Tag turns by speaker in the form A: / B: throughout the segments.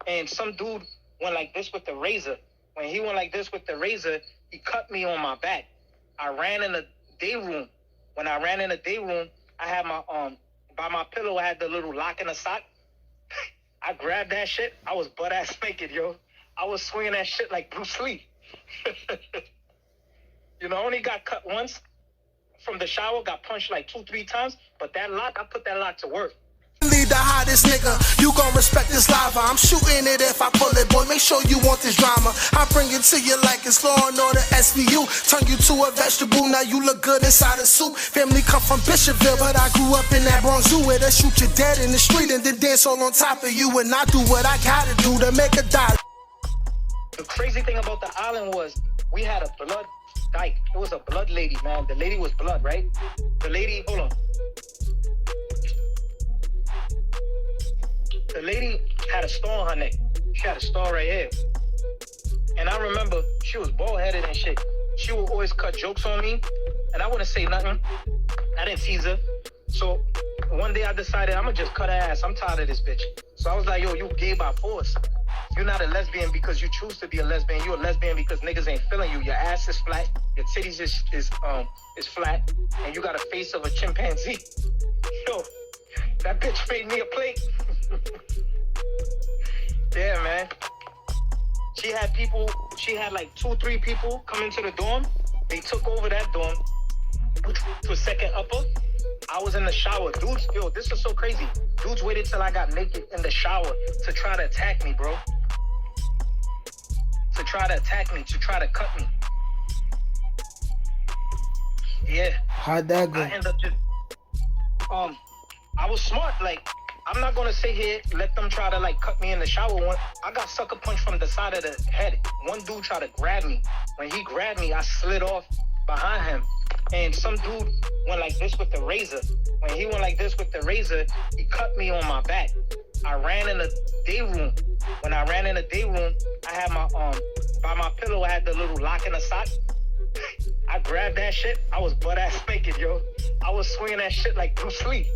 A: and some dude went like this with the razor. When he went like this with the razor, he cut me on my back. I ran in the day room. When I ran in the day room, I had my by my pillow, I had the little lock in the sock. I grabbed that shit. I was butt ass naked, yo. I was swinging that shit like Bruce Lee. You know, I only got cut once from the shower, got punched like 2-3 times, but that lock, I put that lock to work.
B: Lead the hottest nigga, you gon' respect this lava. I'm shooting it if I pull it, boy, make sure you want this drama. I bring it to you like it's Law and Order SVU. Turn you to a vegetable, now you look good inside a soup. Family come from Bishopville, but I grew up in that Bronx Zoo, where they shoot you dead in the street and then dance all on top of you. And I do what I gotta do to make a dollar.
A: The crazy thing about the island was we had a blood dyke. It was a blood lady, man. The lady was blood, right? The lady, hold on. The lady had a star on her neck. She had a star right here. And I remember she was bald-headed and shit. She would always cut jokes on me, and I wouldn't say nothing. I didn't tease her. So one day I decided I'm gonna just cut her ass. I'm tired of this bitch. So I was like, yo, you gay by force. You're not a lesbian because you choose to be a lesbian. You're a lesbian because niggas ain't feeling you. Your ass is flat. Your titties is flat. And you got a face of a chimpanzee. Yo, that bitch made me a plate. Yeah, man. She had like 2-3 people come into the dorm. They took over that dorm, which was second upper. I was in the shower. Dudes, yo, this is so crazy. Dudes waited till I got naked in the shower to try to attack me, bro. To try to attack me, to try to cut me. Yeah.
C: How'd that go?
A: I ended up just, I was smart. Like, I'm not gonna sit here, let them try to like cut me in the shower. I got sucker punched from the side of the head. One dude tried to grab me. When he grabbed me, I slid off behind him. And some dude went like this with the razor. When he went like this with the razor, he cut me on my back. I ran in the day room. When I ran in the day room, I had my by my pillow, I had the little lock in the sock. I grabbed that shit. I was butt ass naked, yo. I was swinging that shit like Bruce Lee.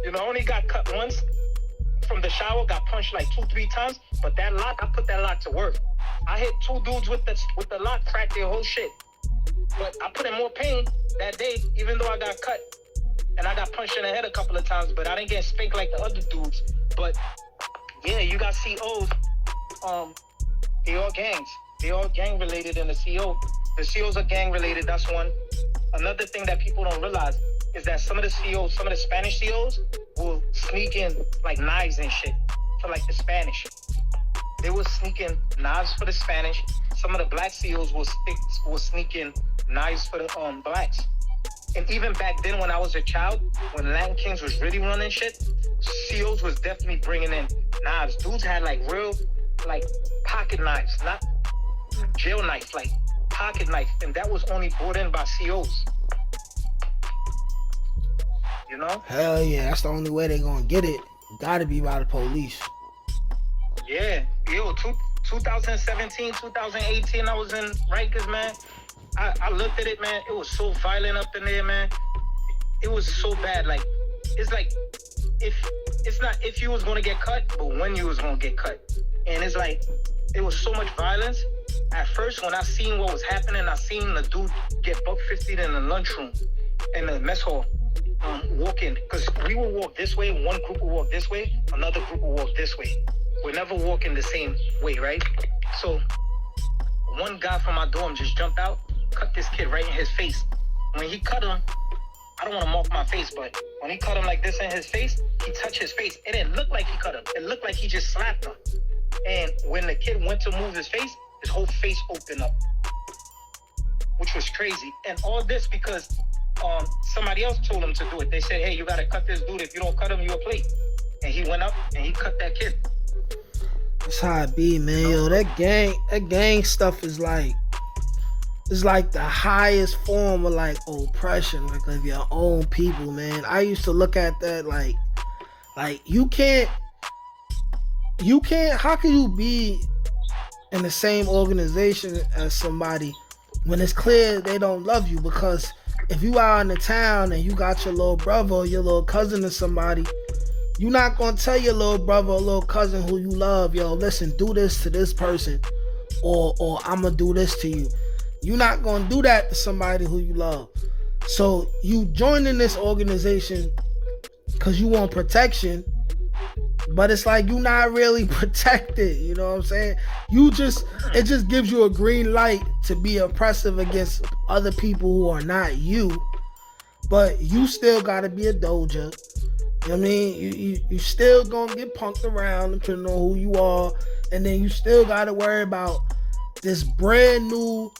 A: You know, I only got cut once from the shower, got punched like 2-3 times, but that lock, I put that lock to work. I hit 2 dudes with the lock, cracked their whole shit. But I put in more pain that day, even though I got cut. And I got punched in the head a couple of times, but I didn't get spanked like the other dudes. But yeah, you got COs, they all gangs. They all gang related in the CO. The COs are gang related, that's one. Another thing that people don't realize is that some of the COs, some of the Spanish COs will sneak in like knives and shit for like the Spanish. They will sneak in knives for the Spanish. Some of the black COs will sneak in knives for the blacks. And even back then when I was a child, when Latin Kings was really running shit, COs was definitely bringing in knives. Dudes had like real like pocket knives, not jail knife, like pocket knife. And that was only brought in by COs. You know?
C: Hell yeah, that's the only way they gonna get it. Gotta be by the police.
A: Yeah, yo, 2017, 2018, I was in Rikers, man. I looked at it, man. It was so violent up in there, man. It was so bad. Like, it's like, it's not if you was gonna get cut, but when you was gonna get cut. And it's like, it was so much violence. At first, when I seen what was happening, I seen the dude get buck 50 in the lunchroom, in the mess hall. Walking, because we will walk this way, one group will walk this way, another group will walk this way. We're never walking the same way, right? So one guy from my dorm just jumped out, cut this kid right in his face. When he cut him, I don't want to mark my face, but when he cut him like this in his face, he touched his face. It didn't look like he cut him. It looked like he just slapped him. And when the kid went to move his face, his whole face opened up, which was crazy. And all this because somebody else told him to do it. They said, hey, you gotta cut this dude. If you don't cut him, you a plate. And he went up and he cut that kid.
C: That's how it be, man. Yo, that gang stuff is like, it's like the highest form of like oppression, like of your own people, man. I used to look at that like you can't, how can you be in the same organization as somebody when it's clear they don't love you? Because if you out in the town and you got your little brother or your little cousin or somebody, You're not gonna tell your little brother or little cousin who you love, yo, listen, do this to this person, or I'm gonna do this to you. You're not gonna do that to somebody who you love. So you joining this organization because you want protection, but it's like you're not really protected. You know what I'm saying? It just gives you a green light to be oppressive against other people who are not you, but you still gotta be a doja. You know what I mean? You still gonna get punked around depending on who you are, and then you still gotta worry about this brand new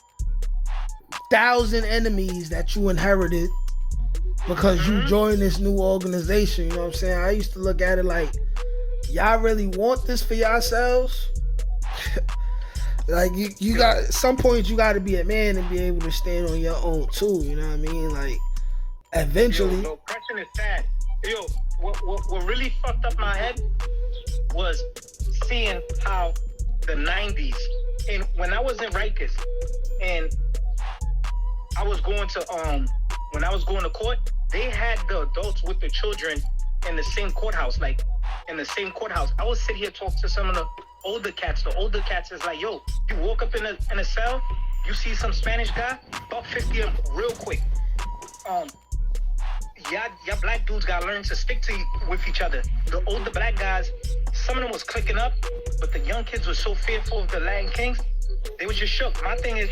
C: 1,000 enemies that you inherited because you joined this new organization. You know what I'm saying? I used to look at it like, y'all really want this for yourselves? Like you got, at some point you got to be a man and be able to stand on your own too. You know what I mean? Like eventually.
A: Yo, oppression is sad. Yo, what really fucked up my head was seeing how the 90s, and when I was in Rikers and I was going to when I was going to court, they had the adults with the children in the same courthouse, like in the same courthouse. I would sit here talk to some of the older cats. The older cats is like, yo, you woke up in a cell, you see some Spanish guy, about 50 of them real quick. Y'all black dudes gotta learn to stick with each other. The older black guys, some of them was clicking up, but the young kids were so fearful of the Latin Kings, they was just shook. My thing is,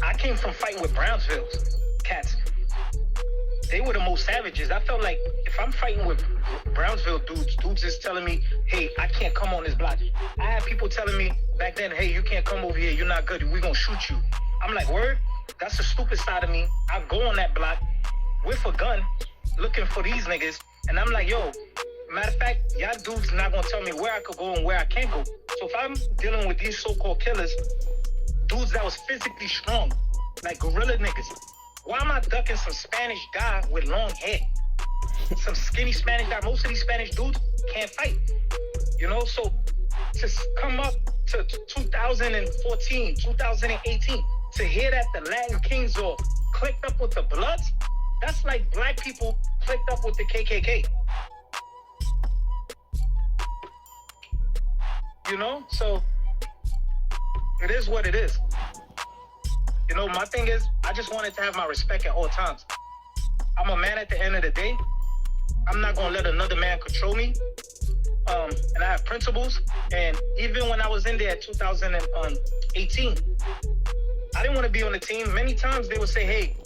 A: I came from fighting with Brownsville's cats. They were the most savages. I felt like if I'm fighting with Brownsville dudes is telling me, hey, I can't come on this block. I had people telling me back then, hey, you can't come over here, you're not good, we're gonna shoot you. I'm like, word? That's the stupid side of me. I go on that block with a gun, looking for these niggas, and I'm like, yo, matter of fact, y'all dudes not gonna tell me where I could go and where I can't go. So if I'm dealing with these so-called killers, dudes that was physically strong, like gorilla niggas, why am I ducking some Spanish guy with long hair? Some skinny Spanish guy. Most of these Spanish dudes can't fight. You know, so to come up to 2014, 2018, to hear that the Latin Kings are clicked up with the Bloods, that's like black people clicked up with the KKK. You know, so it is what it is. You know, my thing is, I just wanted to have my respect at all times. I'm a man at the end of the day. I'm not going to let another man control me. And I have principles. And even when I was in there at 2018, I didn't want to be on the team. Many times they would say, hey,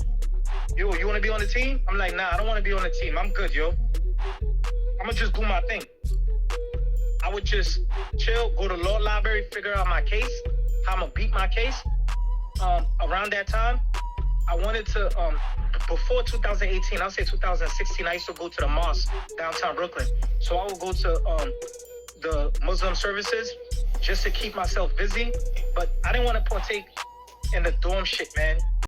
A: yo, you want to be on the team? I'm like, nah, I don't want to be on the team. I'm good, yo. I'm going to just do my thing. I would just chill, go to law library, figure out my case, how I'm going to beat my case. Around that time, I wanted to, before 2018, I'll say 2016, I used to go to the mosque downtown Brooklyn. So I would go to the Muslim services just to keep myself busy. But I didn't want to partake in the dorm shit, man.